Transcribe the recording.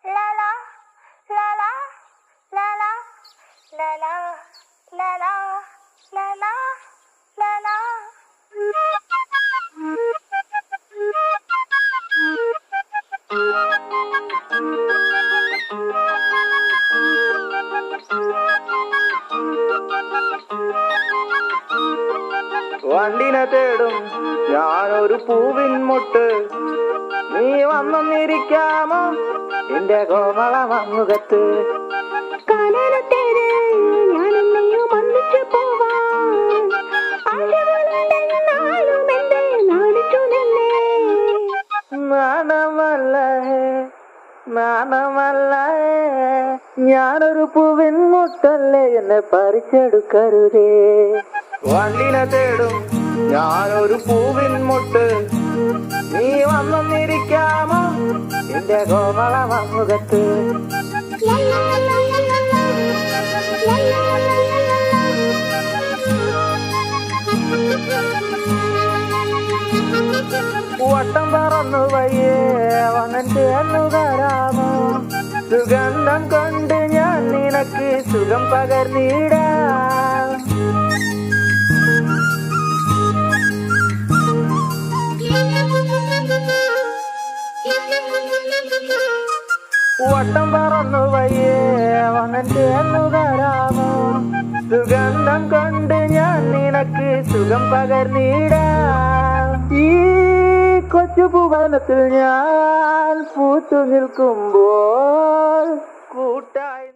la la la la la la la la la la la la la la. വണ്ടിനെ തേടും ഞാനൊരു പൂവിൻ മുട്ട്, നീ വന്നിരിക്കാമോ എന്റെ കോമള മുഖത്ത്. നാണമല്ലേ നാണമല്ലേ ഞാനൊരു പൂവിൻ മുട്ടല്ലേ, എന്നെ പറിച്ചെടുക്കരുതേ. വണ്ടിനെ തേടും ഞാനൊരു പൂവിൻ മുട്ട്, നീ വന്നിരിക്കാമോ എന്റെ കോമള മുഖത്ത്. വട്ടം പറന്നു വയ്യേ വന്നിട്ട് എന്നുകാരാമോ, സുഗന്ധം കൊണ്ട് ഞാൻ നിനക്ക് സുഖം പകർന്നിടാം. വട്ടം പറന്നു വയ്യേ വന്നിട്ട് എന്നുകാരാമോ, സുഗന്ധം കൊണ്ട് ഞാൻ നിനക്ക് സുഖം പകർന്നിടാം. ഈ കൊച്ചു ഭുവനത്തിൽ ഞാൻ പൂത്തു നിൽക്കുമ്പോൾ കൂട്ടായി